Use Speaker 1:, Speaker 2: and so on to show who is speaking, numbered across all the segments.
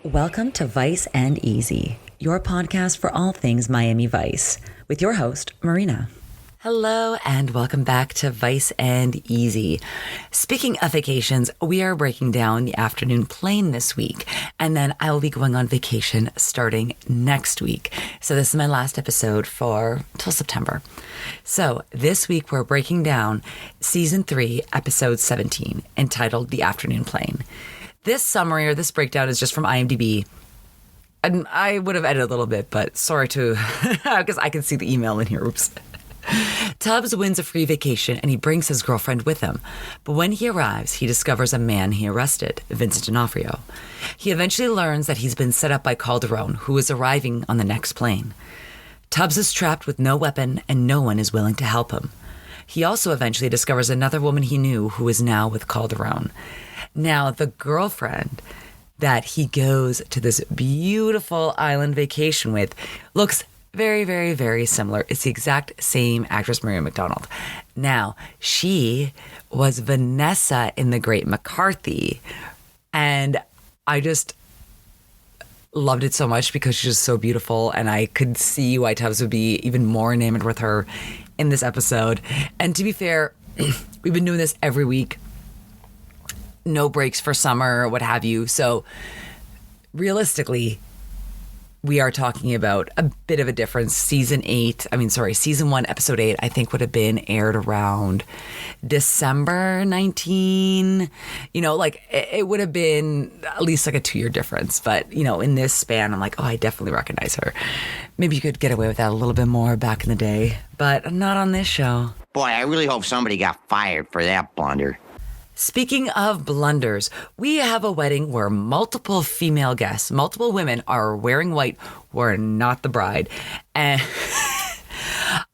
Speaker 1: Welcome to Vice and Easy, your podcast for all things Miami Vice, with your host, Marina. Hello and welcome back to Vice and Easy. Speaking of vacations, we are breaking down the afternoon plane this week, and then I will be going on vacation starting next week. So this is my last episode till September. So this week we're breaking down season 3, episode 17, entitled The Afternoon Plane. This summary or this breakdown is just from IMDb. And I would have edited a little bit, but sorry to, because I can see the email in here. Oops. Tubbs wins a free vacation and he brings his girlfriend with him. But when he arrives, he discovers a man he arrested, Vincent D'Onofrio. He eventually learns that he's been set up by Calderone, who is arriving on the next plane. Tubbs is trapped with no weapon and no one is willing to help him. He also eventually discovers another woman he knew who is now with Calderone. Now, the girlfriend that he goes to this beautiful island vacation with looks very, very, very similar. It's the exact same actress, Maria McDonald. Now, she was Vanessa in The Great McCarthy. And I just loved it so much because she's just so beautiful. And I could see why Tubbs would be even more enamored with her in this episode. And to be fair, we've been doing this every week. No breaks for summer, what have you. So realistically, we are talking about a bit of a difference. Season 1, episode 8, I think would have been aired around December 19. It would have been at least like a 2-year difference. But, in this span, I'm like, oh, I definitely recognize her. Maybe you could get away with that a little bit more back in the day, but not on this show.
Speaker 2: Boy, I really hope somebody got fired for that blunder.
Speaker 1: Speaking of blunders, we have a wedding where multiple female guests, multiple women are wearing white, were not the bride. And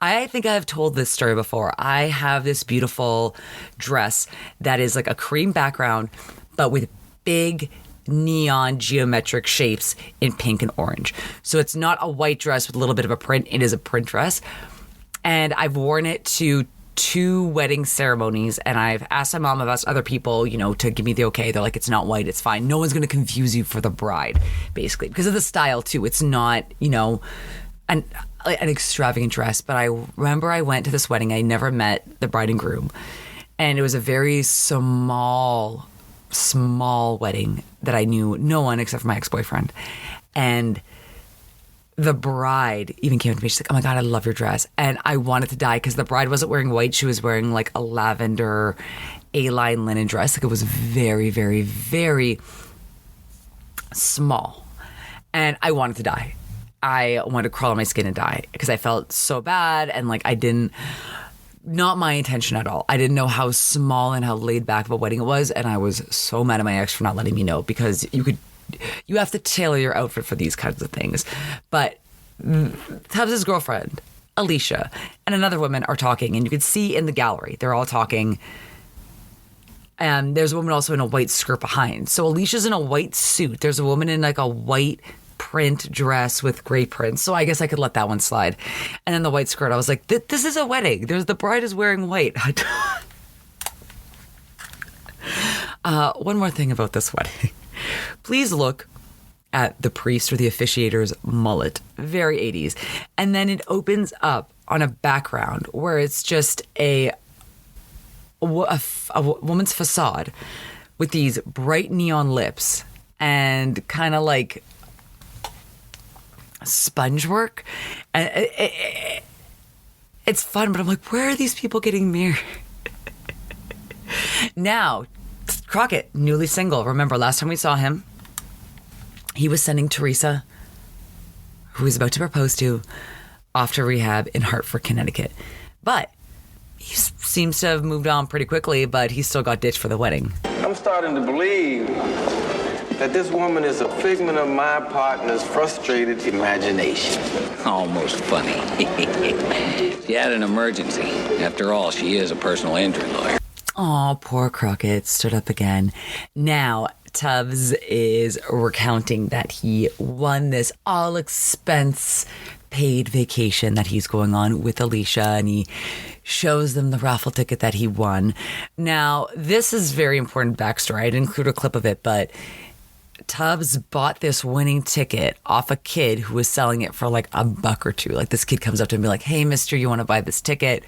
Speaker 1: I think I've told this story before. I have this beautiful dress that is like a cream background, but with big neon geometric shapes in pink and orange. So it's not a white dress with a little bit of a print. It is a print dress. And I've worn it to 2 wedding ceremonies, and I've asked my mom, I've asked other people, to give me the okay. They're like, it's not white, it's fine. No one's going to confuse you for the bride, basically, because of the style too. It's not, an extravagant dress. But I remember I went to this wedding. I never met the bride and groom, and it was a very small wedding that I knew no one except for my ex-boyfriend. And the bride even came to me. She's like, oh my God, I love your dress. And I wanted to die because the bride wasn't wearing white. She was wearing like a lavender A-line linen dress. Like it was very, very, very small. And I wanted to die. I wanted to crawl on my skin and die because I felt so bad. And like not my intention at all. I didn't know how small and how laid back of a wedding it was. And I was so mad at my ex for not letting me know, because you have to tailor your outfit for these kinds of things. But Tubbs' girlfriend, Alicia, and another woman are talking, and you could see in the gallery, they're all talking. And there's a woman also in a white skirt behind. So Alicia's in a white suit. There's a woman in like a white print dress with gray prints. So I guess I could let that one slide. And then the white skirt, I was like, this is a wedding. The bride is wearing white. One more thing about this wedding. Please look at the priest or the officiator's mullet. Very 80s. And then it opens up on a background where it's just a woman's facade with these bright neon lips and kind of like sponge work. And it's fun, but I'm like, where are these people getting married? Now, Crockett, newly single. Remember, last time we saw him, he was sending Teresa, who he's about to propose to, off to rehab in Hartford, Connecticut. But he seems to have moved on pretty quickly, but he still got ditched for the wedding.
Speaker 3: I'm starting to believe that this woman is a figment of my partner's frustrated imagination.
Speaker 4: Almost funny. She had an emergency. After all, she is a personal injury lawyer.
Speaker 1: Oh, poor Crockett stood up again. Now, Tubbs is recounting that he won this all-expense-paid vacation that he's going on with Alicia, and he shows them the raffle ticket that he won. Now, this is very important backstory. I didn't include a clip of it, but Tubbs bought this winning ticket off a kid who was selling it for like $1 or $2. Like this kid comes up to him and be like, hey, mister, you want to buy this ticket?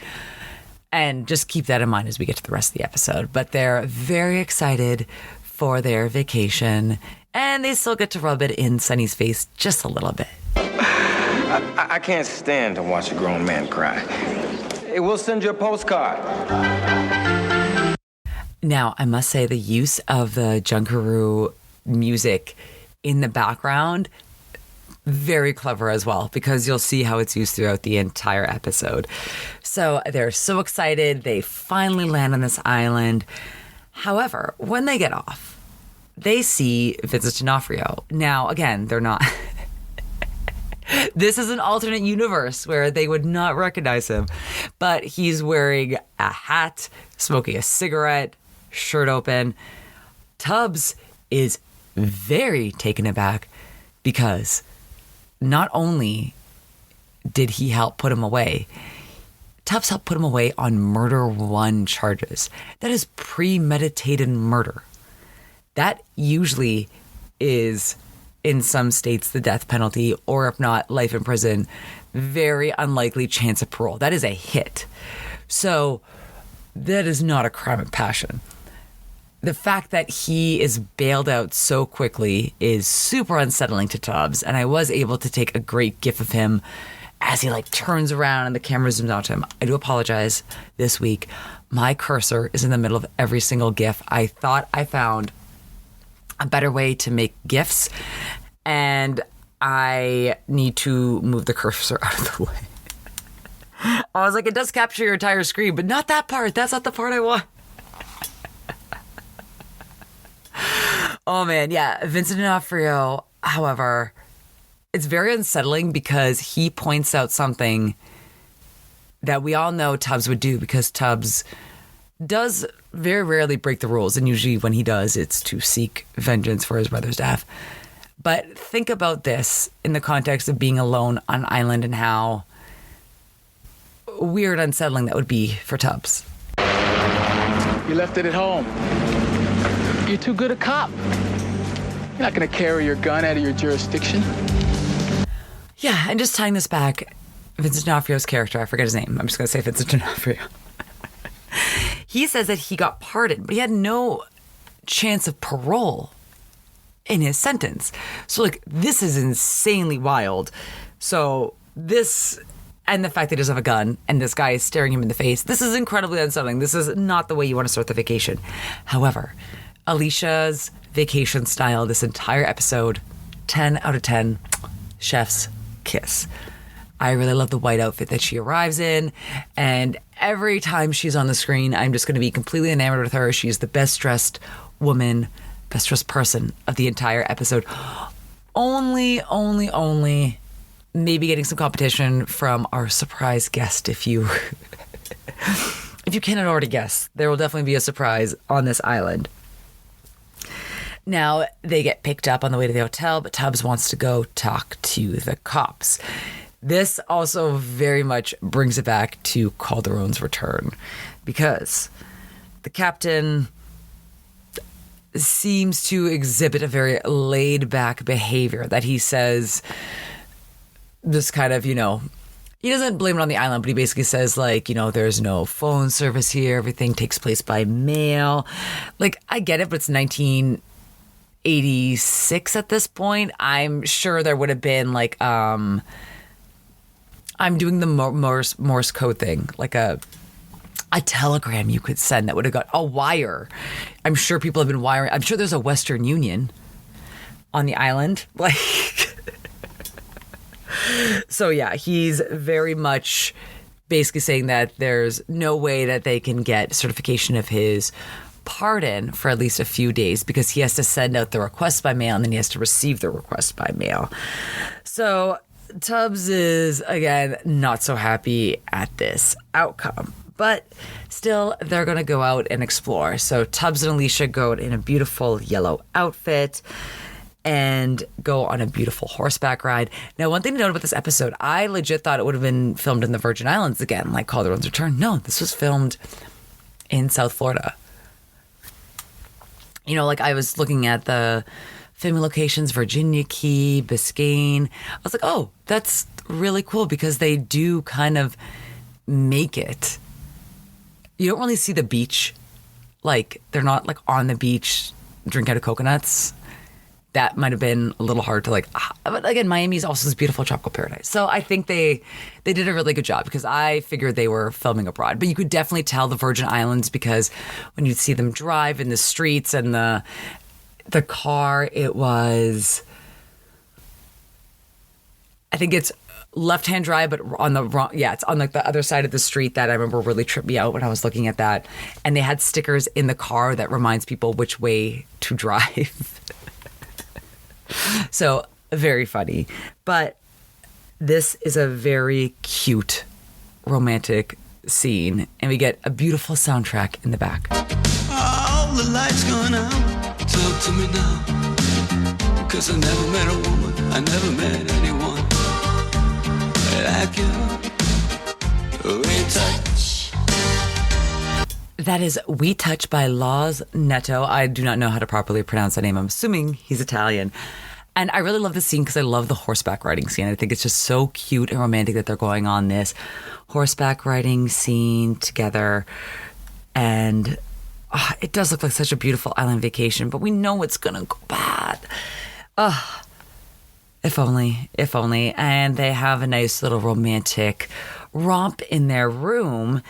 Speaker 1: And just keep that in mind as we get to the rest of the episode. But they're very excited for their vacation, and they still get to rub it in Sonny's face just a little bit.
Speaker 3: I can't stand to watch a grown man cry. Hey, we'll send you a postcard.
Speaker 1: Now, I must say the use of the Junkaroo music in the background, very clever as well, because you'll see how it's used throughout the entire episode. So they're so excited. They finally land on this island. However, when they get off, they see Vincent D'Onofrio. Now, again, they're not... This is an alternate universe where they would not recognize him. But he's wearing a hat, smoking a cigarette, shirt open. Tubbs is very taken aback because not only did he help put him away, Tubbs helped put him away on murder 1 charges. That is premeditated murder. That usually is, in some states, the death penalty, or if not, life in prison. Very unlikely chance of parole. That is a hit. So that is not a crime of passion. The fact that he is bailed out so quickly is super unsettling to Tubbs, and I was able to take a great gif of him as he like turns around and the camera zooms out to him. I do apologize this week. My cursor is in the middle of every single gif. I thought I found a better way to make gifs, and I need to move the cursor out of the way. I was like, it does capture your entire screen, but not that part. That's not the part I want. Oh man, yeah. Vincent D'Onofrio, however, it's very unsettling because he points out something that we all know Tubbs would do, because Tubbs does very rarely break the rules, and usually when he does, it's to seek vengeance for his brother's death. But think about this in the context of being alone on an island and how weird, unsettling that would be for Tubbs.
Speaker 5: You left it at home. You're too good a cop. You're not going to carry your gun out of your jurisdiction.
Speaker 1: Yeah, and just tying this back, Vincent D'Onofrio's character, I forget his name. I'm just going to say Vincent D'Onofrio. He says that he got pardoned, but he had no chance of parole in his sentence. So, like, this is insanely wild. So, this, and the fact that he doesn't have a gun, and this guy is staring him in the face, this is incredibly unsettling. This is not the way you want to start the vacation. However, Alicia's vacation style this entire episode, 10 out of 10, chef's kiss. I really love the white outfit that she arrives in, and every time she's on the screen, I'm just going to be completely enamored with her. She's the best dressed woman, best dressed person of the entire episode. Only maybe getting some competition from our surprise guest. If you cannot already guess, there will definitely be a surprise on this island. Now, they get picked up on the way to the hotel, but Tubbs wants to go talk to the cops. This also very much brings it back to Calderone's return, because the captain seems to exhibit a very laid-back behavior that he says this kind of, he doesn't blame it on the island, but he basically says, like, there's no phone service here. Everything takes place by mail. Like, I get it, but it's 1986 at this point. I'm sure there would have been, like, I'm doing the Morse code thing, like a telegram you could send that would have got a wire. I'm sure people have been wiring. I'm sure there's a Western Union on the island. Like, so yeah, he's very much basically saying that there's no way that they can get certification of his pardon for at least a few days, because he has to send out the request by mail and then he has to receive the request by mail. So Tubbs is, again, not so happy at this outcome. But still, they're going to go out and explore. So Tubbs and Alicia go out in a beautiful yellow outfit and go on a beautiful horseback ride. Now, one thing to note about this episode, I legit thought it would have been filmed in the Virgin Islands again, like Calderone's Return. No, this was filmed in South Florida. Like I was looking at the filming locations, Virginia Key, Biscayne. I was like, oh, that's really cool because they do kind of make it. You don't really see the beach. Like, they're not like on the beach drinking out of coconuts. That might have been a little hard to like, but again, Miami is also this beautiful tropical paradise. So I think they did a really good job because I figured they were filming abroad. But you could definitely tell the Virgin Islands because when you'd see them drive in the streets and the car, it was, I think it's left-hand drive, but on the wrong, it's on like the other side of the street that I remember really tripped me out when I was looking at that. And they had stickers in the car that reminds people which way to drive. So very funny. But this is a very cute romantic scene, and we get a beautiful soundtrack in the back.
Speaker 6: All the lights going out, talk to me now. 'Cause I never met a woman, I never met anyone like you. We touch.
Speaker 1: That is We Touch by Laws Netto. I do not know how to properly pronounce that name. I'm assuming he's Italian. And I really love this scene because I love the horseback riding scene. I think it's just so cute and romantic that they're going on this horseback riding scene together. And it does look like such a beautiful island vacation, but we know it's going to go bad. If only. And they have a nice little romantic romp in their room.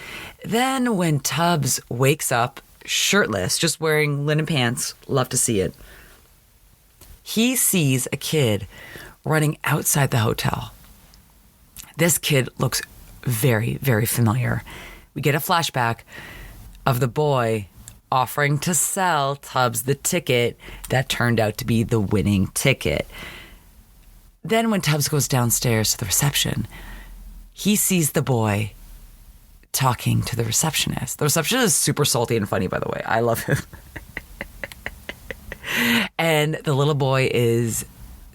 Speaker 1: Then when Tubbs wakes up shirtless, just wearing linen pants, love to see it, he sees a kid running outside the hotel. This kid looks very, very familiar. We get a flashback of the boy offering to sell Tubbs the ticket that turned out to be the winning ticket. Then when Tubbs goes downstairs to the reception, he sees the boy talking to the receptionist. The receptionist is super salty and funny, by the way. I love him. And the little boy is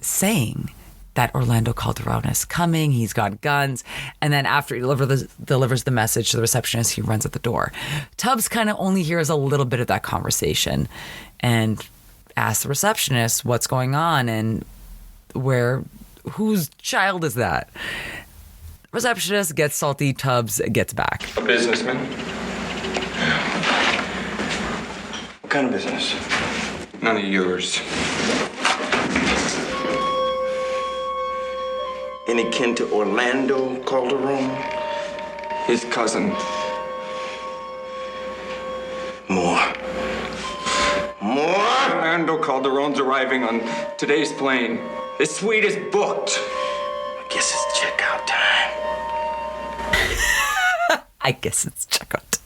Speaker 1: saying that Orlando Calderone is coming. He's got guns. And then after he delivers the message to the receptionist, he runs at the door. Tubbs kind of only hears a little bit of that conversation and asks the receptionist what's going on and whose child is that? Receptionist gets salty. Tubbs gets back.
Speaker 3: A businessman. What kind of business? None of yours.
Speaker 7: Any kin to Orlando Calderone?
Speaker 3: His cousin.
Speaker 7: More.
Speaker 3: Orlando Calderone's arriving on today's plane. His suite is booked.
Speaker 7: I guess it's checkout time.
Speaker 1: I guess it's checkout time.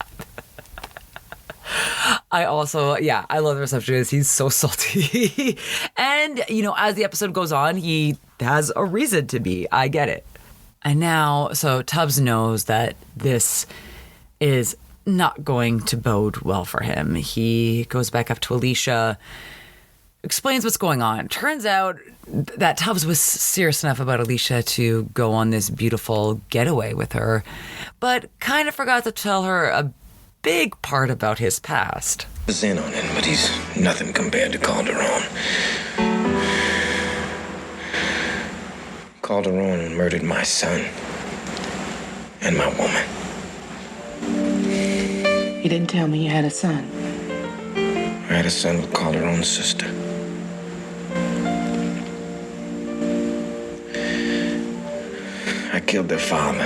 Speaker 1: I love the receptionist. He's so salty. And, as the episode goes on, he has a reason to be. I get it. And now, so Tubbs knows that this is not going to bode well for him. He goes back up to Alicia, explains what's going on. Turns out that Tubbs was serious enough about Alicia to go on this beautiful getaway with her, but kind of forgot to tell her a big part about his past.
Speaker 6: I was in on him, but he's nothing compared to Calderone. Calderone murdered my son and my woman.
Speaker 8: You didn't tell me you had a son.
Speaker 6: I had a son with Calderone's sister. I killed their father.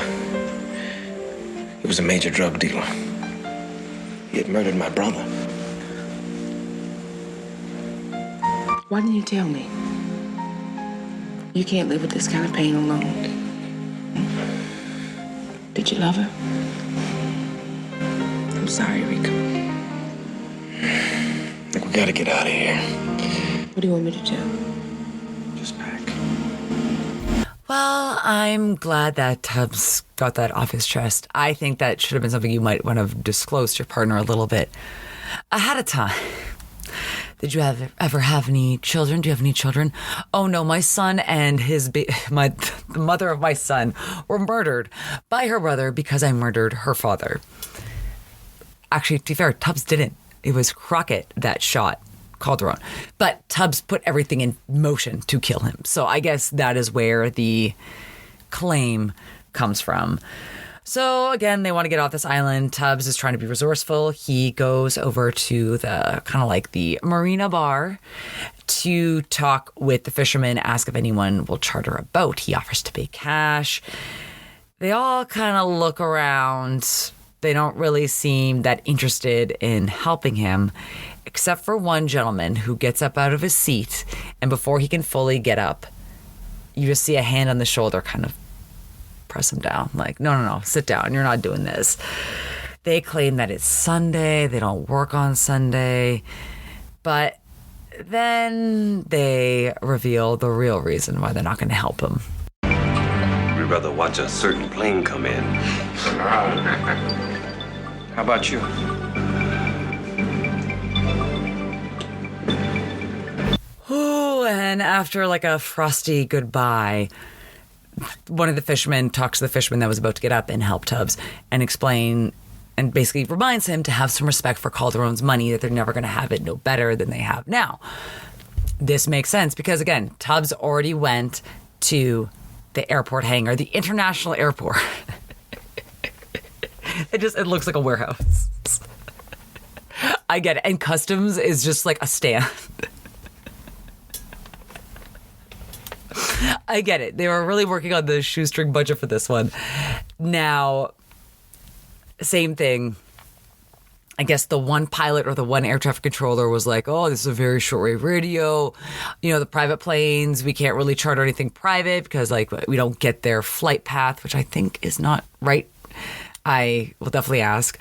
Speaker 6: He was a major drug dealer. He had murdered my brother.
Speaker 8: Why didn't you tell me? You can't live with this kind of pain alone. Did you love her? I'm sorry, Rico.
Speaker 6: Look, we gotta get out of here.
Speaker 8: What do you want me to do?
Speaker 6: Just pack.
Speaker 1: Well, I'm glad that Tubbs got that off his chest. I think that should have been something you might want to have disclosed to your partner a little bit ahead of time. Did you ever have any children? Do you have any children? Oh no, my son and the mother of my son were murdered by her brother because I murdered her father. Actually, to be fair, Tubbs didn't. It was Crockett that shot Calderone. But Tubbs put everything in motion to kill him. So I guess that is where the claim comes from. So again, they want to get off this island. Tubbs is trying to be resourceful. He goes over to the kind of like the marina bar to talk with the fishermen, ask if anyone will charter a boat. He offers to pay cash. They all kind of look around. They don't really seem that interested in helping him, except for one gentleman who gets up out of his seat, and before he can fully get up, you just see a hand on the shoulder kind of press him down. Like, no, sit down. You're not doing this. They claim that it's Sunday. They don't work on Sunday. But then they reveal the real reason why they're not going to help him.
Speaker 9: We'd rather watch a certain plane come in.
Speaker 3: How about you?
Speaker 1: Ooh, and after like a frosty goodbye, one of the fishermen talks to the fisherman that was about to get up and help Tubbs and explain and basically reminds him to have some respect for Calderone's money, that they're never going to have it no better than they have now. This makes sense because, again, Tubbs already went to the airport hangar, the international airport. It looks like a warehouse. I get it. And customs is just like a stand. I get it. They were really working on the shoestring budget for this one. Now, same thing. I guess the one pilot or the one air traffic controller was like, oh, this is a very shortwave radio. You know, the private planes, we can't really charter anything private because, like, we don't get their flight path, which I think is not right. I will definitely ask.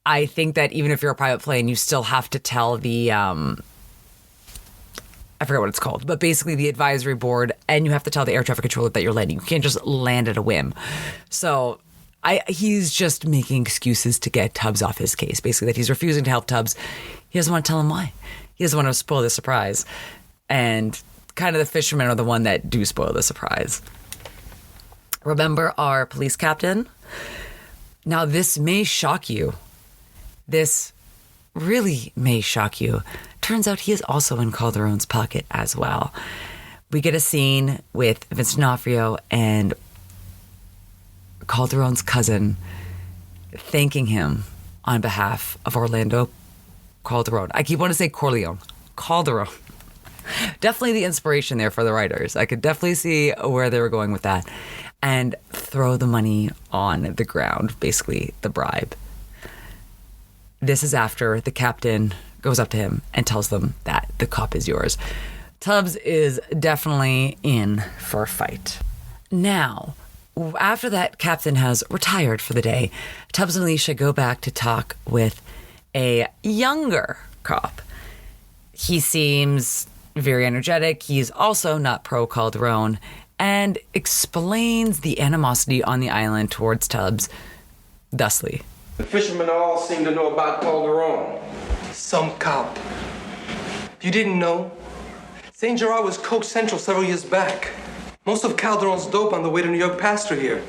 Speaker 1: I think that even if you're a private plane, you still have to tell the... I forget what it's called, but basically the advisory board, and you have to tell the air traffic controller that you're landing. You can't just land at a whim. So he's just making excuses to get Tubbs off his case, basically that he's refusing to help Tubbs. He doesn't want to tell him why. He doesn't want to spoil the surprise. And kind of the fishermen are the one that do spoil the surprise. Remember our police captain? Now this may shock you. This really may shock you. Turns out he is also in Calderone's pocket as well. We get a scene with Vincent D'Onofrio and Calderone's cousin thanking him on behalf of Orlando Calderone. I keep wanting to say Corleone. Calderone. Definitely the inspiration there for the writers. I could definitely see where they were going with that. And throw the money on the ground, basically the bribe. This is after the captain goes up to him and tells them that the cup is yours. Tubbs is definitely in for a fight. Now, after that captain has retired for the day, Tubbs and Alicia go back to talk with a younger cop. He seems very energetic. He's also not pro-Calderone and explains the animosity on the island towards Tubbs thusly.
Speaker 3: The fishermen all seem to know about Calderone.
Speaker 10: Some cop. You didn't know? St. Gerard was Coke Central several years back. Most of Calderone's dope on the way to New York passed through here.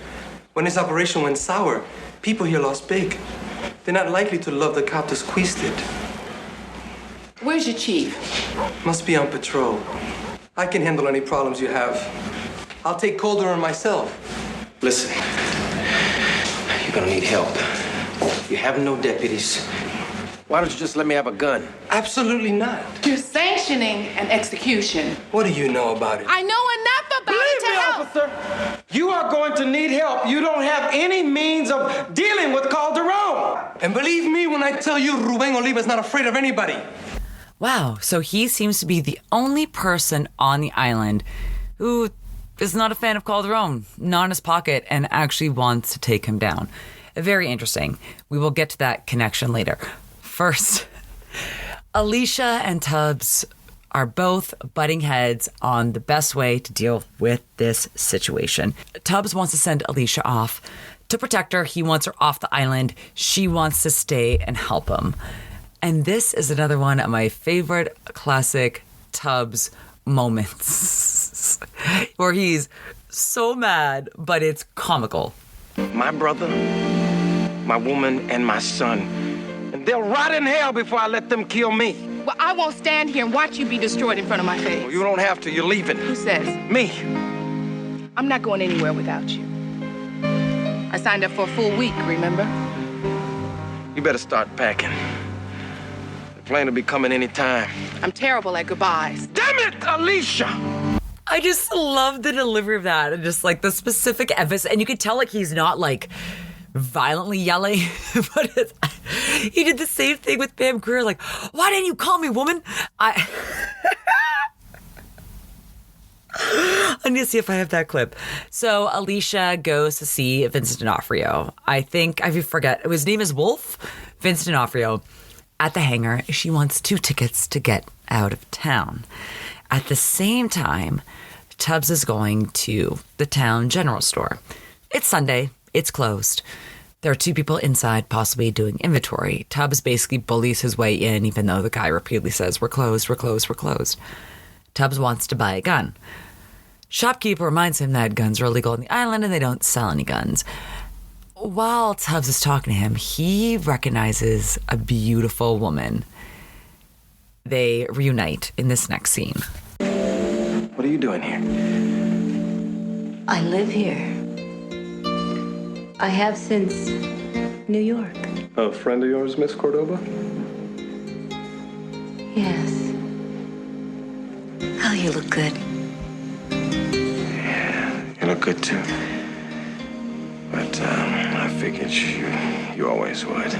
Speaker 10: When his operation went sour, people here lost big. They're not likely to love the cop that squeezed it.
Speaker 8: Where's your chief?
Speaker 10: Must be on patrol. I can handle any problems you have. I'll take Calderone myself.
Speaker 3: Listen, you're gonna need help. You have no deputies. Why don't you just let me have a gun?
Speaker 10: Absolutely not.
Speaker 8: You're sanctioning an execution.
Speaker 10: What do you know about it?
Speaker 8: I know enough about it to help.
Speaker 3: Officer, you are going to need help. You don't have any means of dealing with Calderone.
Speaker 10: And believe me when I tell you, Ruben Oliva's not afraid of anybody.
Speaker 1: Wow, so he seems to be the only person on the island who is not a fan of Calderone, not in his pocket, and actually wants to take him down. Very interesting. We will get to that connection later. First, Alicia and Tubbs are both butting heads on the best way to deal with this situation. Tubbs wants to send Alicia off to protect her. He wants her off the island. She wants to stay and help him. And this is another one of my favorite classic Tubbs moments where he's so mad, but it's comical.
Speaker 3: My brother, my woman, and my son. And they'll rot in hell before I let them kill me.
Speaker 8: Well, I won't stand here and watch you be destroyed in front of my face.
Speaker 3: Well, you don't have to. You're leaving.
Speaker 8: Who says?
Speaker 3: Me.
Speaker 8: I'm not going anywhere without you. I signed up for a full week, remember?
Speaker 3: You better start packing. The plane will be coming any time.
Speaker 8: I'm terrible at goodbyes.
Speaker 3: Damn it, Alicia!
Speaker 1: I just love the delivery of that and just like the specific emphasis. And you could tell like he's not like violently yelling, but he did the same thing with Pam Grier. Like, why didn't you call me, woman? I need to see if I have that clip. So Alicia goes to see Vincent D'Onofrio. I forget. His name is Wolf. Vincent D'Onofrio at the hangar. She wants 2 tickets to get out of town. At the same time, Tubbs is going to the town general store. It's Sunday. It's closed. There are 2 people inside possibly doing inventory. Tubbs basically bullies his way in, even though the guy repeatedly says, we're closed, we're closed, we're closed. Tubbs wants to buy a gun. Shopkeeper reminds him that guns are illegal on the island and they don't sell any guns. While Tubbs is talking to him, he recognizes a beautiful woman. They reunite in this next scene.
Speaker 3: What are you doing here?
Speaker 11: I live here. I have since New York.
Speaker 10: A friend of yours, Miss Cordova?
Speaker 11: Yes. Oh, you look good.
Speaker 3: Yeah, you look good too. But I figured you always would.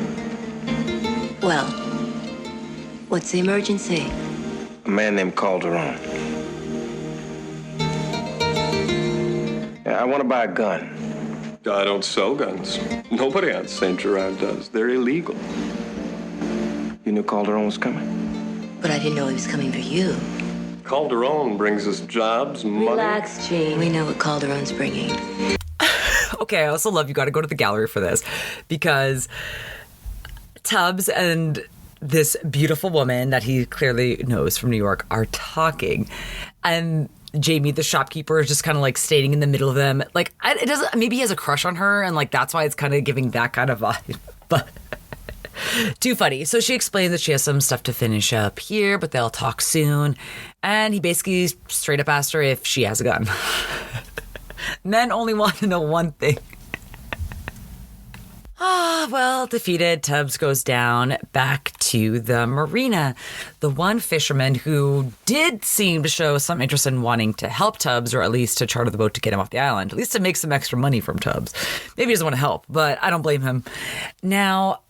Speaker 11: Well, what's the emergency?
Speaker 3: A man named Calderone. Yeah, I want to buy a gun.
Speaker 10: I don't sell guns. Nobody on St. Gerard does. They're illegal.
Speaker 3: You knew Calderone was coming?
Speaker 11: But I didn't know he was coming for you.
Speaker 10: Calderone brings us jobs, money.
Speaker 11: Relax, Gene. We know what Calderone's bringing.
Speaker 1: Okay, I also love you got to go to the gallery for this because Tubbs and this beautiful woman that he clearly knows from New York are talking. And Jamie, the shopkeeper, is just kind of like standing in the middle of them. Like, it doesn't, maybe he has a crush on her and like that's why it's kind of giving that kind of vibe. But too funny. So she explains that she has some stuff to finish up here, but they'll talk soon. And he basically straight up asked her if she has a gun. Men only want to know one thing. Well, defeated, Tubbs goes down back to the marina. The one fisherman who did seem to show some interest in wanting to help Tubbs, or at least to charter the boat to get him off the island, at least to make some extra money from Tubbs. Maybe he doesn't want to help, but I don't blame him. Now,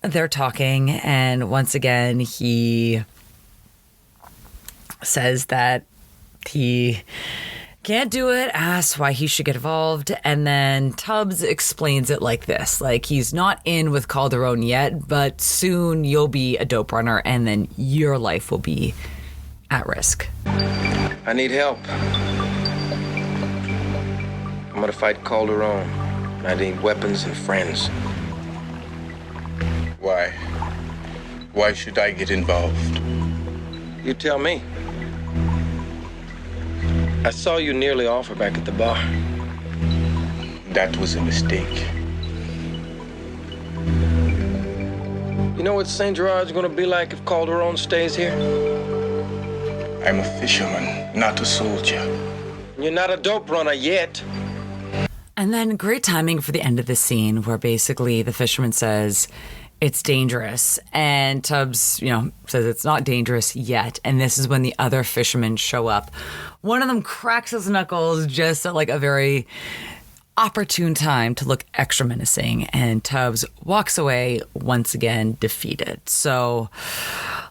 Speaker 1: they're talking, and once again, he says that he can't do it, asks why he should get involved, and then Tubbs explains it like this. Like, he's not in with Calderone yet, but soon you'll be a dope runner, and then your life will be at risk.
Speaker 3: I need help. I'm gonna fight Calderone. I need weapons and friends.
Speaker 12: Why? Why should I get involved?
Speaker 3: You tell me. I saw you nearly offer back at the bar.
Speaker 12: That was a mistake.
Speaker 3: You know what St. Gerard's gonna be like if Calderone stays here?
Speaker 12: I'm a fisherman, not a soldier.
Speaker 3: You're not a dope runner yet.
Speaker 1: And then great timing for the end of the scene where basically the fisherman says it's dangerous. And Tubbs, says it's not dangerous yet. And this is when the other fishermen show up. One of them cracks his knuckles just at like a very opportune time to look extra menacing. And Tubbs walks away once again defeated. So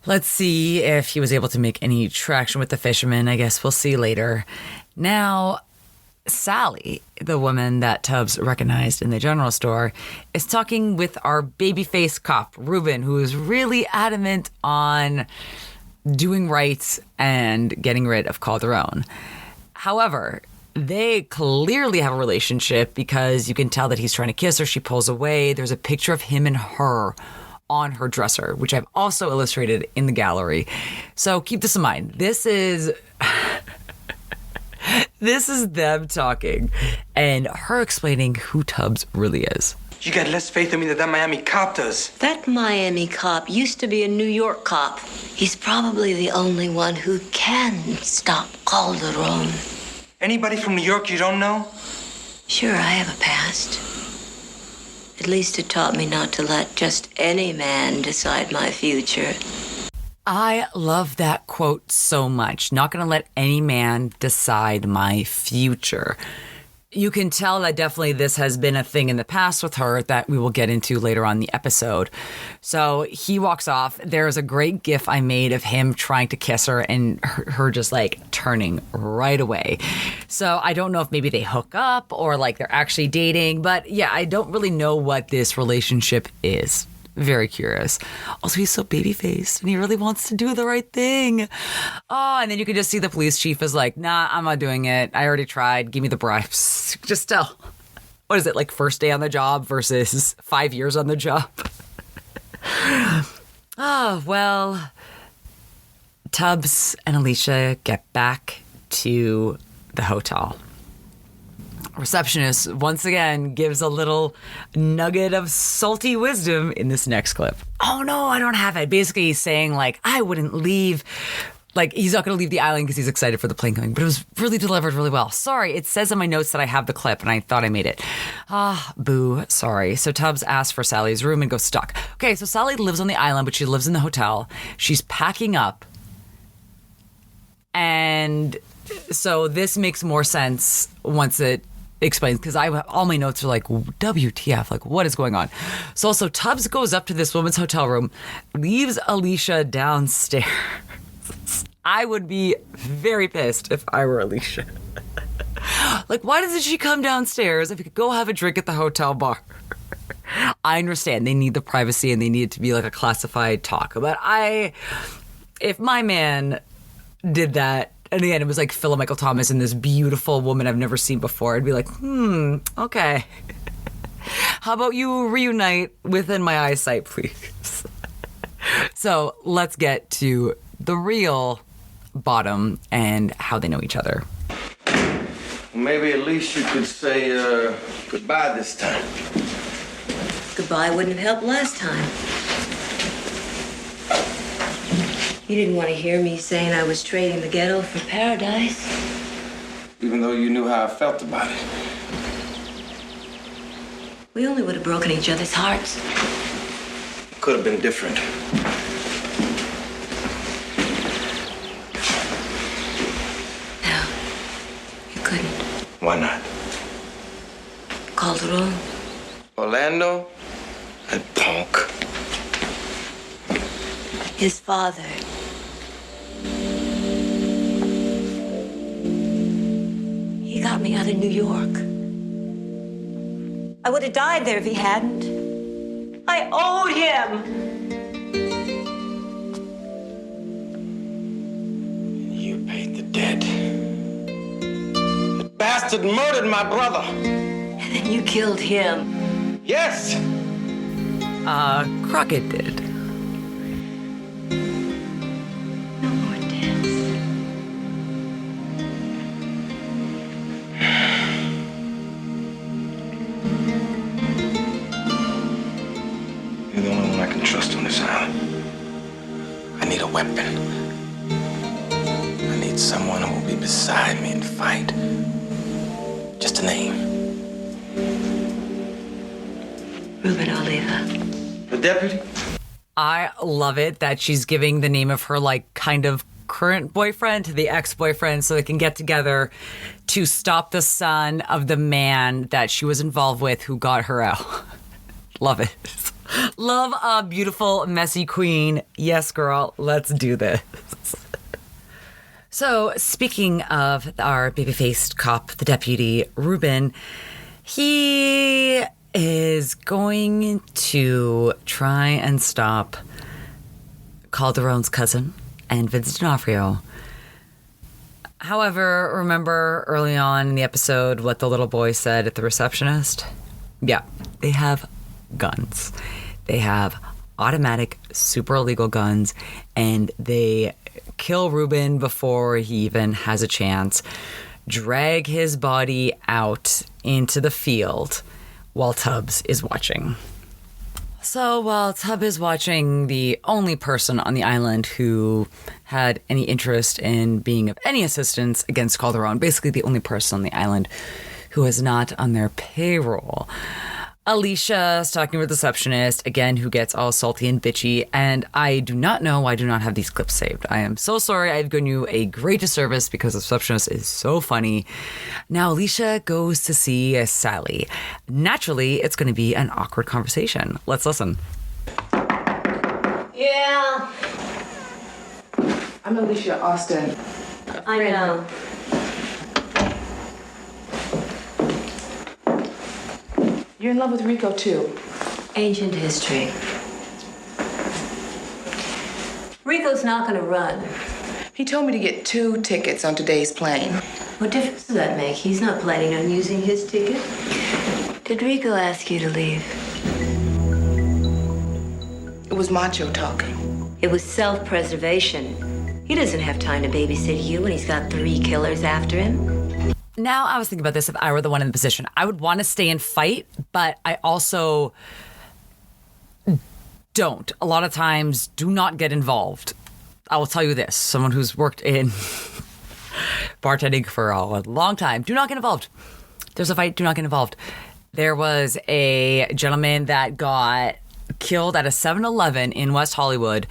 Speaker 1: let's see if he was able to make any traction with the fisherman. I guess we'll see later. Now, Sally, the woman that Tubbs recognized in the general store, is talking with our babyface cop, Ruben, who is really adamant on doing right and getting rid of Calderone. However, they clearly have a relationship because you can tell that he's trying to kiss her. She pulls away. There's a picture of him and her on her dresser, which I've also illustrated in the gallery. So keep this in mind. This is them talking and her explaining who Tubbs really is.
Speaker 10: You got less faith in me than that Miami cop does.
Speaker 11: That Miami cop used to be a New York cop. He's probably the only one who can stop Calderone.
Speaker 10: Anybody from New York you don't know?
Speaker 11: Sure, I have a past. At least it taught me not to let just any man decide my future.
Speaker 1: I love that quote so much. Not going to let any man decide my future. You can tell that definitely this has been a thing in the past with her that we will get into later on in the episode. So he walks off. There's a great gif I made of him trying to kiss her and her just like turning right away. So I don't know if maybe they hook up or like they're actually dating. But yeah, I don't really know what this relationship is. Very curious. Also, he's so baby-faced and he really wants to do the right thing. Oh, and then you can just see the police chief is like, nah, I'm not doing it. I already tried. Give me the bribes. Just tell. What is it, like first day on the job versus 5 years on the job? Oh, well, Tubbs and Alicia get back to the hotel. Receptionist once again gives a little nugget of salty wisdom in this next clip. Oh no, I don't have it. Basically he's saying like, I wouldn't leave. Like he's not going to leave the island because he's excited for the plane coming, but it was really delivered really well. Sorry, it says in my notes that I have the clip and I thought I made it. Ah, boo, sorry. So Tubbs asks for Sally's room and goes stuck. Okay, so Sally lives on the island, but she lives in the hotel. She's packing up. And so this makes more sense once it explains, because all my notes are like, WTF, like what is going on? So also Tubbs goes up to this woman's hotel room, leaves Alicia downstairs. I would be very pissed if I were Alicia. Like, why doesn't she come downstairs if you could go have a drink at the hotel bar? I understand they need the privacy and they need it to be like a classified talk, but if my man did that, and again, it was like Philip Michael Thomas and this beautiful woman I've never seen before, I'd be like, okay. How about you reunite within my eyesight, please? So let's get to the real bottom and how they know each other.
Speaker 7: Maybe at least you could say goodbye this time.
Speaker 11: Goodbye wouldn't have helped last time. You didn't want to hear me saying I was trading the ghetto for paradise.
Speaker 7: Even though you knew how I felt about it.
Speaker 11: We only would have broken each other's hearts.
Speaker 7: It could have been different.
Speaker 11: No, you couldn't.
Speaker 7: Why not?
Speaker 11: Calderone.
Speaker 7: Orlando? That punk.
Speaker 11: His father. He got me out of New York. I would have died there if he hadn't. I owed him.
Speaker 7: You paid the debt. That bastard murdered my brother.
Speaker 11: And then you killed him.
Speaker 7: Yes.
Speaker 1: Crockett did.
Speaker 11: No more deaths.
Speaker 7: You're the only one I can trust on this island. I need a weapon. I need someone who will be beside me and fight. Just a name.
Speaker 11: Ruben Oliva.
Speaker 7: The deputy?
Speaker 1: I love it that she's giving the name of her like kind of current boyfriend to the ex-boyfriend so they can get together to stop the son of the man that she was involved with who got her out. Love it. Love a beautiful, messy queen. Yes, girl, let's do this. So, speaking of our baby-faced cop, the deputy, Ruben, he is going to try and stop Calderone's cousin and Vincent D'Onofrio. However, remember early on in the episode what the little boy said at the receptionist? Yeah, they have guns. They have automatic, super illegal guns, and they kill Ruben before he even has a chance, drag his body out into the field while Tubbs is watching. So while Tubbs is watching, the only person on the island who had any interest in being of any assistance against Calderone, basically the only person on the island who is not on their payroll, Alicia is talking with the receptionist, again, who gets all salty and bitchy, and I do not know why I do not have these clips saved. I am so sorry. I've given you a great disservice because the receptionist is so funny. Now, Alicia goes to see Sally. Naturally, it's going to be an awkward conversation. Let's listen.
Speaker 11: Yeah,
Speaker 8: I'm Alicia Austin.
Speaker 11: I know.
Speaker 8: You're in love with Rico, too.
Speaker 11: Ancient history. Rico's not gonna run.
Speaker 8: He told me to get 2 tickets on today's plane.
Speaker 11: What difference does that make? He's not planning on using his ticket. Did Rico ask you to leave?
Speaker 8: It was macho talking.
Speaker 11: It was self-preservation. He doesn't have time to babysit you when he's got 3 killers after him.
Speaker 1: Now, I was thinking about this if I were the one in the position. I would want to stay and fight, but I also don't. A lot of times, do not get involved. I will tell you this. Someone who's worked in bartending for a long time, do not get involved. There's a fight, do not get involved. There was a gentleman that got killed at a 7-Eleven in West Hollywood.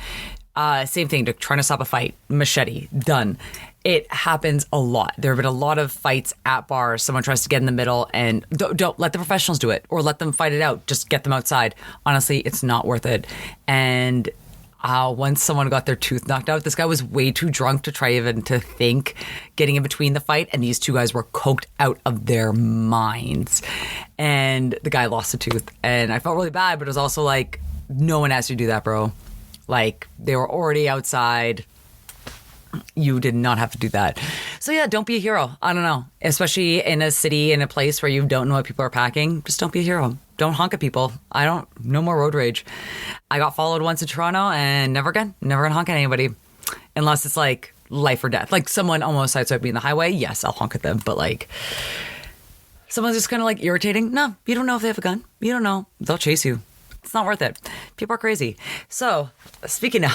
Speaker 1: Same thing, trying to stop a fight. Machete, done. It happens a lot. There have been a lot of fights at bars. Someone tries to get in the middle, and don't let the professionals do it, or let them fight it out. Just get them outside. Honestly, it's not worth it. And once someone got their tooth knocked out, this guy was way too drunk to try even to think getting in between the fight, and these 2 guys were coked out of their minds. And the guy lost a tooth, and I felt really bad, but it was also like, no one asked you to do that, bro. Like, they were already outside. You did not have to do that. So yeah, don't be a hero. I don't know. Especially in a city, in a place where you don't know what people are packing. Just don't be a hero. Don't honk at people. No more road rage. I got followed once in Toronto and never again. Never gonna honk at anybody. Unless it's like life or death. Like someone almost sideswiped me in the highway. Yes, I'll honk at them. But like, someone's just kind of like irritating. No, you don't know if they have a gun. You don't know. They'll chase you. It's not worth it. People are crazy. So, speaking of...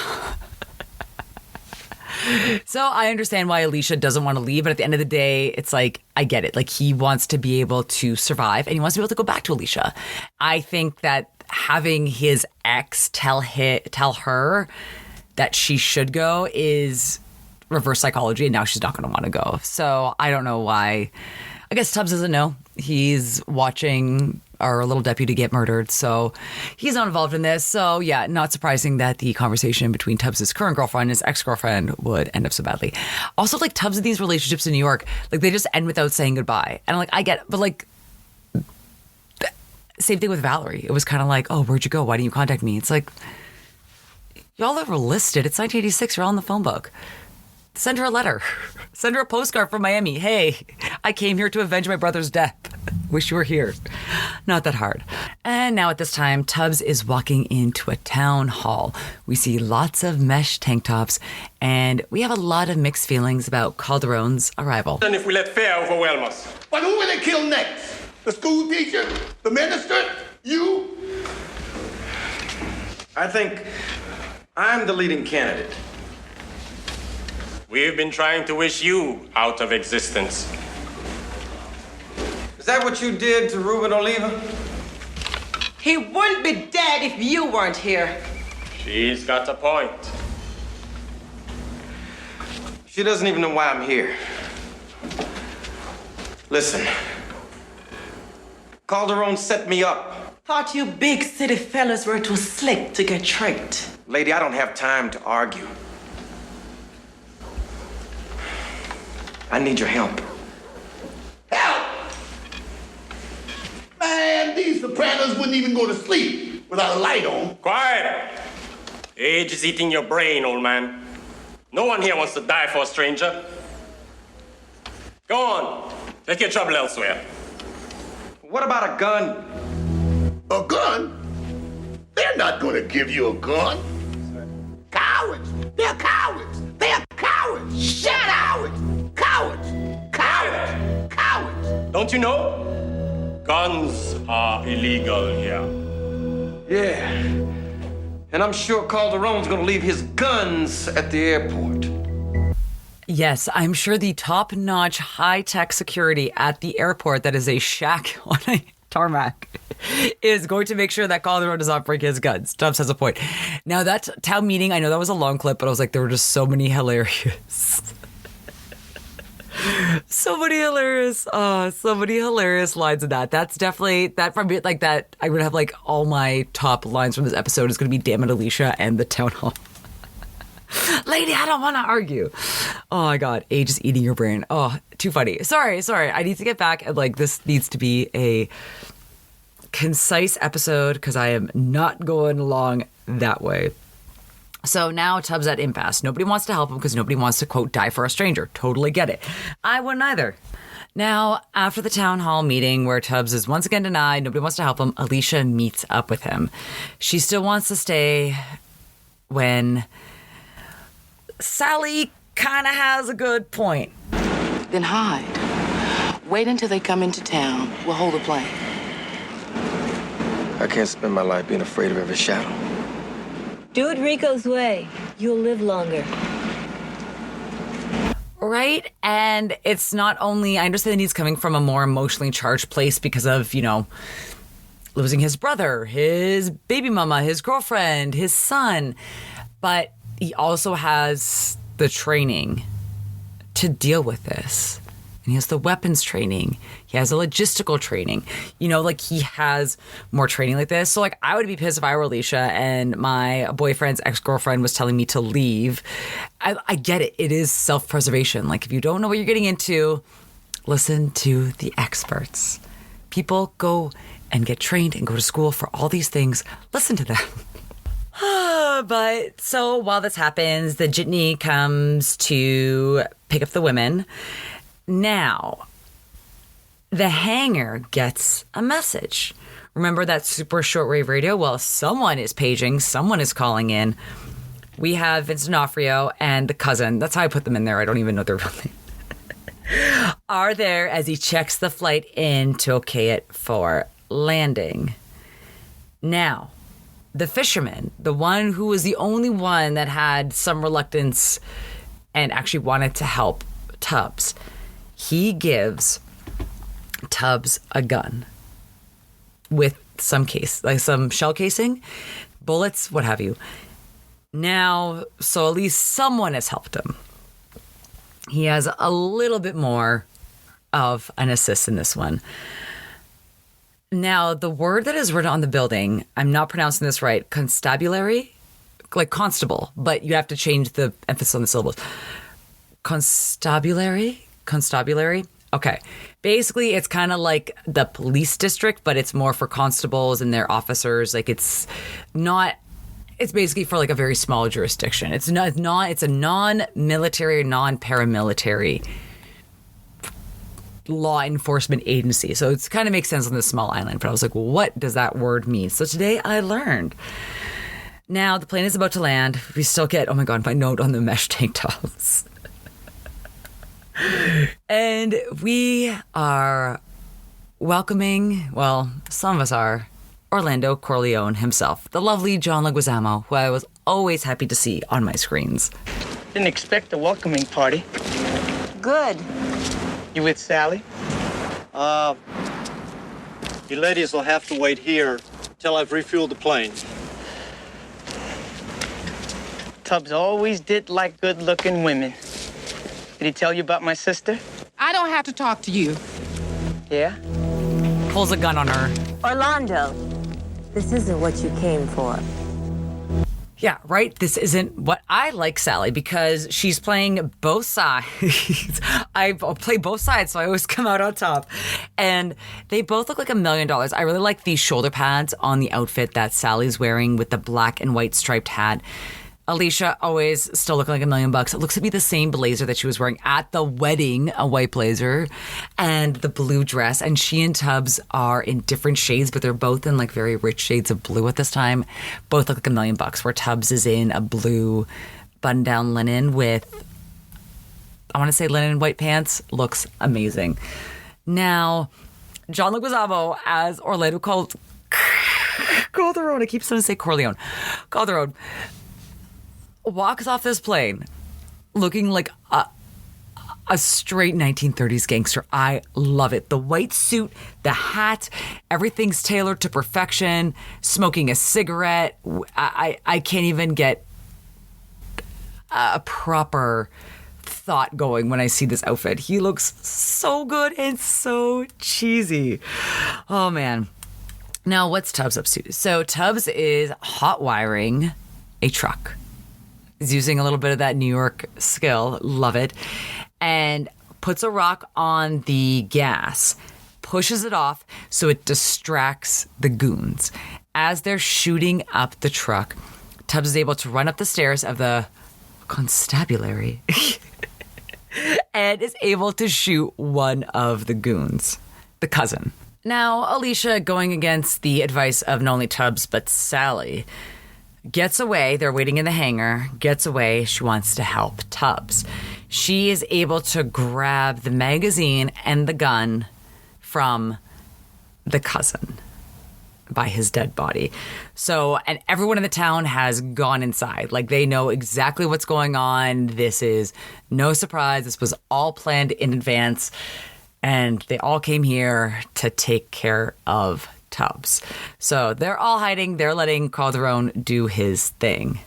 Speaker 1: So I understand why Alicia doesn't want to leave, but at the end of the day, it's like, I get it. Like, he wants to be able to survive, and he wants to be able to go back to Alicia. I think that having his ex tell her that she should go is reverse psychology, and now she's not going to want to go. So I don't know why. I guess Tubbs doesn't know. He's watching our little deputy get murdered, so he's not involved in this. So yeah, not surprising that the conversation between Tubbs' current girlfriend and his ex-girlfriend would end up so badly. Also, like, Tubbs in these relationships in New York, like, they just end without saying goodbye. And like, I get it, but like, same thing with Valerie. It was kind of like, oh, where'd you go? Why didn't you contact me? It's like, y'all are listed. It's 1986. You're all in the phone book. Send her a letter. Send her a postcard from Miami. Hey, I came here to avenge my brother's death. Wish you were here. Not that hard. And now at this time, Tubbs is walking into a town hall. We see lots of mesh tank tops, and we have a lot of mixed feelings about Calderone's arrival.
Speaker 13: And if we let fear overwhelm us?
Speaker 14: But who will they kill next? The school teacher? The minister? You?
Speaker 3: I think I'm the leading candidate.
Speaker 13: We've been trying to wish you out of existence.
Speaker 3: Is that what you did to Ruben Oliva?
Speaker 15: He wouldn't be dead if you weren't here.
Speaker 13: She's got a point.
Speaker 3: She doesn't even know why I'm here. Listen, Calderone set me up.
Speaker 15: Thought you big city fellas were too slick to get tricked.
Speaker 3: Lady, I don't have time to argue. I need your help.
Speaker 14: Help! Man, these Sopranos wouldn't even go to sleep without a light on.
Speaker 13: Quiet! Age is eating your brain, old man. No one here wants to die for a stranger. Go on. Take your trouble elsewhere.
Speaker 3: What about a gun?
Speaker 14: A gun? They're not gonna give you a gun. Cowards! They're cowards! They're cowards! Shut out! Cowards! Cowards! Cowards!
Speaker 13: Don't you know? Guns are illegal here.
Speaker 3: Yeah. And I'm sure Calderone's gonna leave his guns at the airport.
Speaker 1: Yes, I'm sure the top-notch, high-tech security at the airport that is a shack on a tarmac is going to make sure that Calderone does not bring his guns. Tubbs has a point. Now, that town meeting, I know that was a long clip, but I was like, there were just so many hilarious... so many hilarious lines in that. That's definitely, that probably, like that, I would have like all my top lines from this episode is going to be Damn it, Alicia and the town hall. Lady, I don't want to argue. Oh my God, age is eating your brain. Oh, too funny. Sorry. I need to get back and like this needs to be a concise episode because I am not going along that way. So now Tubbs at impasse. Nobody wants to help him because nobody wants to, quote, die for a stranger. Totally get it. I wouldn't either. Now, after the town hall meeting where Tubbs is once again denied, nobody wants to help him, Alicia meets up with him. She still wants to stay when Sally kind of has a good point.
Speaker 8: Then hide. Wait until they come into town. We'll hold a plane.
Speaker 3: I can't spend my life being afraid of every shadow.
Speaker 11: Do it Rico's way. You'll live longer.
Speaker 1: Right? And it's not only, I understand he's coming from a more emotionally charged place because of, you know, losing his brother, his baby mama, his girlfriend, his son. But he also has the training to deal with this. And he has the weapons training. He has the logistical training. You know, like he has more training like this. So like I would be pissed if I were Alicia and my boyfriend's ex-girlfriend was telling me to leave. I get it. It is self-preservation. Like if you don't know what you're getting into, listen to the experts. People go and get trained and go to school for all these things. Listen to them. But so while this happens, the jitney comes to pick up the women. Now, the hangar gets a message. Remember that super shortwave radio? Well, someone is paging, someone is calling in. We have Vincent D'Onofrio and the cousin. That's how I put them in there. I don't even know their real name. Are there as he checks the flight in to okay it for landing. Now, the fisherman, the one who was the only one that had some reluctance and actually wanted to help Tubbs, he gives Tubbs a gun with some case, like some shell casing, bullets, what have you. Now, so at least someone has helped him. He has a little bit more of an assist in this one. Now, the word that is written on the building, I'm not pronouncing this right, constabulary, like constable, but you have to change the emphasis on the syllables. Constabulary? Okay. Basically, it's kind of like the police district, but it's more for constables and their officers. Like it's basically for like a very small jurisdiction. It's a non-military or non-paramilitary law enforcement agency. So it kind of makes sense on this small island. But I was like, well, what does that word mean? So today I learned. Now the plane is about to land. We still get, oh my God, my note on the mesh tank tops. And we are welcoming, well, some of us are, Orlando Calderone himself, the lovely John Leguizamo, who I was always happy to see on my screens.
Speaker 16: Didn't expect a welcoming party.
Speaker 11: Good.
Speaker 16: You with Sally?
Speaker 17: You ladies will have to wait here till I've refueled the plane.
Speaker 16: Tubbs always did like good-looking women. Did he tell you about my sister?
Speaker 15: I don't have to talk to you.
Speaker 16: Yeah?
Speaker 1: Pulls a gun on her.
Speaker 11: Orlando, this isn't what you came for.
Speaker 1: Yeah, right? This isn't what I like Sally because she's playing both sides. I play both sides, so I always come out on top. And they both look like $1 million. I really like these shoulder pads on the outfit that Sally's wearing with the black and white striped hat. Alicia always still looking like $1 million. It looks to be the same blazer that she was wearing at the wedding, a white blazer, and the blue dress. And she and Tubbs are in different shades, but they're both in like very rich shades of blue at this time. Both look like $1 million, where Tubbs is in a blue button-down linen with, I want to say linen and white pants. Looks amazing. Now, John Leguizamo as Orlando Calderone. I keep trying to say Corleone. Calderone walks off this plane looking like a straight 1930s gangster. I love it. The white suit, the hat, everything's tailored to perfection. Smoking a cigarette. I can't even get a proper thought going when I see this outfit. He looks so good and so cheesy. Oh, man. Now, what's Tubbs up to? So Tubbs is hot wiring a truck. He's using a little bit of that New York skill. Love it. And puts a rock on the gas, pushes it off so it distracts the goons. As they're shooting up the truck, Tubbs is able to run up the stairs of the constabulary and is able to shoot one of the goons, the cousin. Now, Alicia, going against the advice of not only Tubbs but Sally, gets away. They're waiting in the hangar. Gets away. She wants to help Tubbs. She is able to grab the magazine and the gun from the cousin by his dead body. So, and everyone in the town has gone inside. Like, they know exactly what's going on. This is no surprise. This was all planned in advance. And they all came here to take care of Tubbs. So they're all hiding. They're letting Calderone do his thing.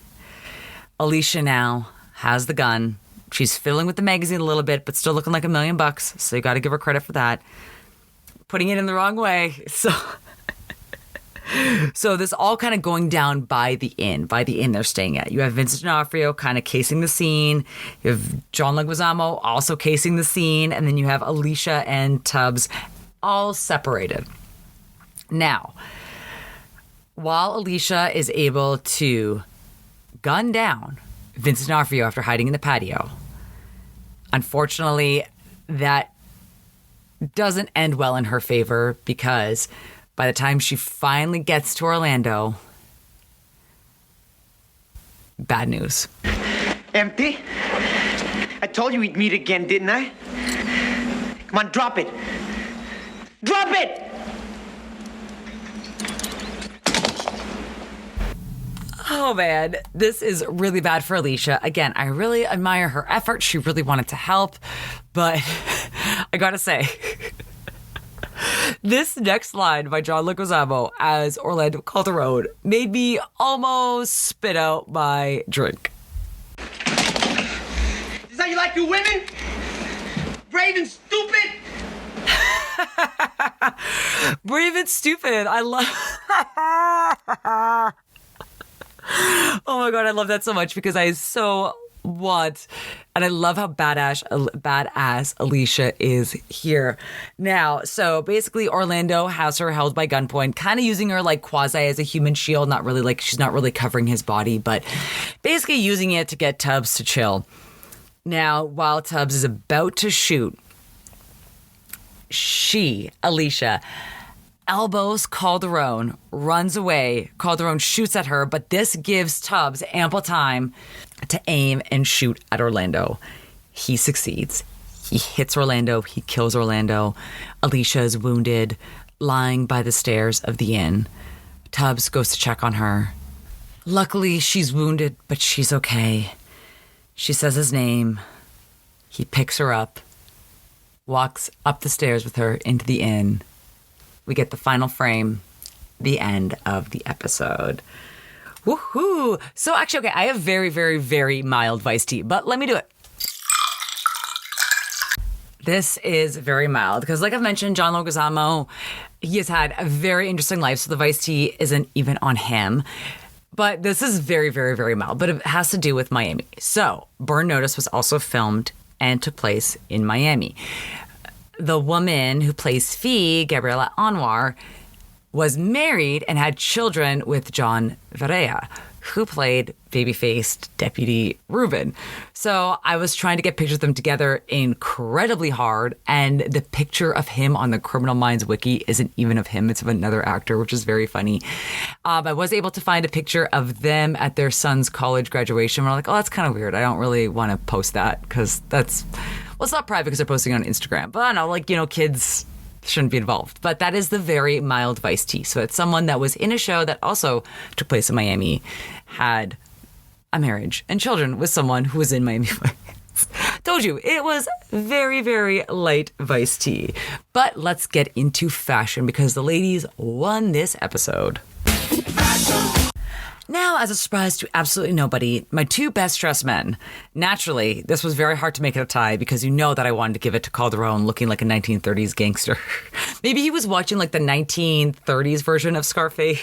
Speaker 1: Alicia now has the gun. She's fiddling with the magazine a little bit, but still looking like $1 million. So you got to give her credit for that. Putting it in the wrong way. So this all kind of going down by the inn they're staying at. You have Vincent D'Onofrio kind of casing the scene. You have John Leguizamo also casing the scene. And then you have Alicia and Tubbs all separated. Now, while Alicia is able to gun down Vincent D'Onofrio after hiding in the patio, unfortunately, that doesn't end well in her favor because by the time she finally gets to Orlando, bad news.
Speaker 16: Empty? I told you we'd meet again, didn't I? Come on, drop it. Drop it!
Speaker 1: Oh, man, this is really bad for Alicia. Again, I really admire her effort. She really wanted to help, but I gotta say, this next line by John Leguizamo as Orlando Calderone made me almost spit out my drink.
Speaker 16: Is that you like your women? Brave and stupid?
Speaker 1: Brave and stupid. I love... Oh my God, I love that so much because I so want, and I love how badass Alicia is here. Now, so basically Orlando has her held by gunpoint, kind of using her like quasi as a human shield, not really like, she's not really covering his body, but basically using it to get Tubbs to chill. Now, while Tubbs is about to shoot, Alicia, elbows Calderone, runs away. Calderone shoots at her, but this gives Tubbs ample time to aim and shoot at Orlando. He succeeds. He hits Orlando. He kills Orlando. Alicia is wounded, lying by the stairs of the inn. Tubbs goes to check on her. Luckily, she's wounded, but she's okay. She says his name. He picks her up, walks up the stairs with her into the inn. We get the final frame, the end of the episode. Woohoo! So actually, okay, I have very, very, very mild Vice tea, but let me do it. This is very mild because, like I've mentioned, John Leguizamo, he has had a very interesting life, so the Vice tea isn't even on him. But this is very, very, very mild, but it has to do with Miami. So, Burn Notice was also filmed and took place in Miami. The woman who plays Fee, Gabriela Anwar, was married and had children with John Varela, who played baby-faced Deputy Reuben. So I was trying to get pictures of them together incredibly hard, and the picture of him on the Criminal Minds wiki isn't even of him, it's of another actor, which is very funny. I was able to find a picture of them at their son's college graduation, and I'm like, oh, that's kind of weird. I don't really want to post that, because that's... Well, it's not private because they're posting on Instagram. But I don't know, like, you know, kids shouldn't be involved. But that is the very mild Vice tea. So it's someone that was in a show that also took place in Miami, had a marriage and children with someone who was in Miami Vice. Told you, it was very, very light Vice tea. But let's get into fashion because the ladies won this episode. Now, as a surprise to absolutely nobody, my two best dressed men. Naturally, this was very hard to make it a tie because you know that I wanted to give it to Calderone looking like a 1930s gangster. Maybe he was watching like the 1930s version of Scarface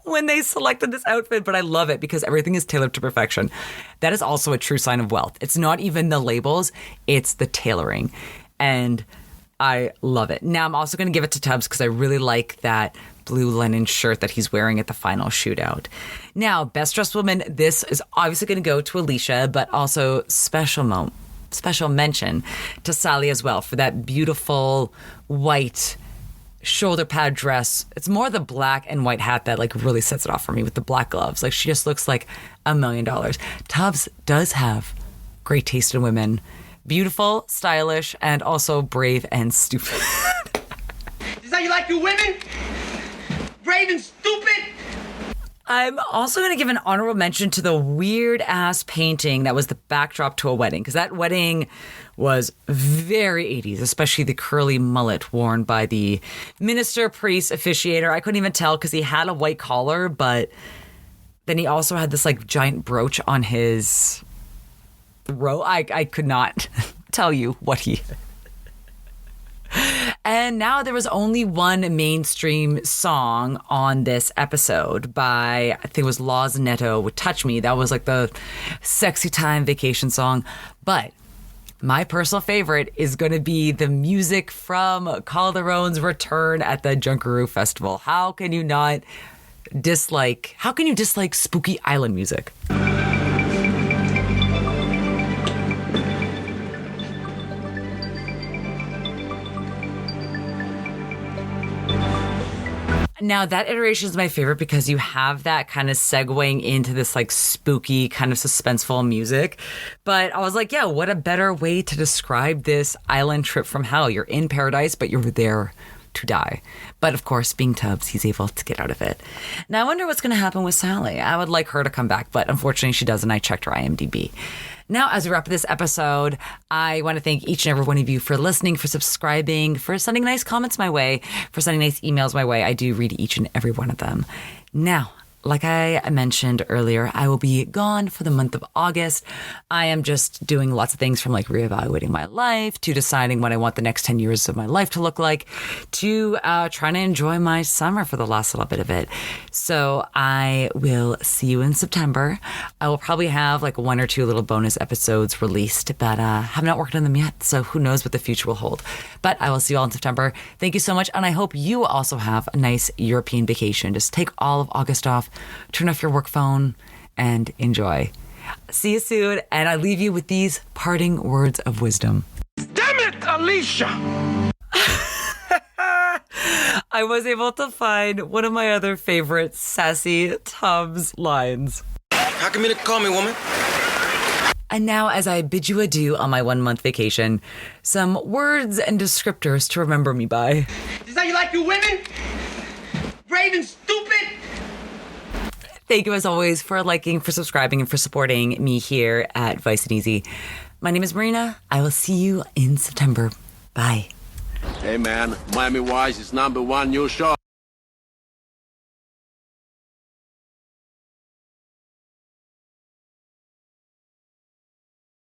Speaker 1: when they selected this outfit, but I love it because everything is tailored to perfection. That is also a true sign of wealth. It's not even the labels, it's the tailoring. And I love it. Now, I'm also going to give it to Tubbs because I really like that blue linen shirt that he's wearing at the final shootout. Now, best dressed woman, this is obviously going to go to Alicia, but also special mention to Sally as well for that beautiful white shoulder pad dress. It's more the black and white hat that like really sets it off for me with the black gloves. Like she just looks like $1 million. Tubbs does have great taste in women. Beautiful, stylish, and also brave and stupid.
Speaker 16: Is that how you like your women? Brave and stupid?
Speaker 1: I'm also going to give an honorable mention to the weird-ass painting that was the backdrop to a wedding, because that wedding was very 80s, especially the curly mullet worn by the minister, priest, officiator. I couldn't even tell because he had a white collar, but then he also had this like giant brooch on his robe. I could not tell you what he... And now there was only one mainstream song on this episode by, I think it was Laws Netto with Touch Me. That was like the sexy time vacation song. But my personal favorite is going to be the music from Calderone's return at the Junkaroo Festival. How can you dislike spooky island music? Now, that iteration is my favorite because you have that kind of segueing into this like spooky kind of suspenseful music. But I was like, yeah, what a better way to describe this island trip from hell. You're in paradise, but you're there to die. But of course, being Tubbs, he's able to get out of it. Now, I wonder what's going to happen with Sally. I would like her to come back, but unfortunately she doesn't. I checked her IMDb. Now, as we wrap up this episode, I want to thank each and every one of you for listening, for subscribing, for sending nice comments my way, for sending nice emails my way. I do read each and every one of them. Now, like I mentioned earlier, I will be gone for the month of August. I am just doing lots of things from like reevaluating my life to deciding what I want the next 10 years of my life to look like to trying to enjoy my summer for the last little bit of it. So I will see you in September. I will probably have like 1 or 2 little bonus episodes released, but have not worked on them yet. So who knows what the future will hold. But I will see you all in September. Thank you so much. And I hope you also have a nice European vacation. Just take all of August off. Turn off your work phone and enjoy. See you soon, and I leave you with these parting words of wisdom.
Speaker 14: Damn it, Alicia!
Speaker 1: I was able to find one of my other favorite sassy Tubbs lines.
Speaker 3: How come you didn't call me, woman?
Speaker 1: And now, as I bid you adieu on my 1-month vacation, some words and descriptors to remember me by.
Speaker 16: Is that how you like your women? Brave and stupid?
Speaker 1: Thank you, as always, for liking, for subscribing, and for supporting me here at Vice and Easy. My name is Marina. I will see you in September. Bye.
Speaker 18: Hey, man, Miami Vice is #1 new show.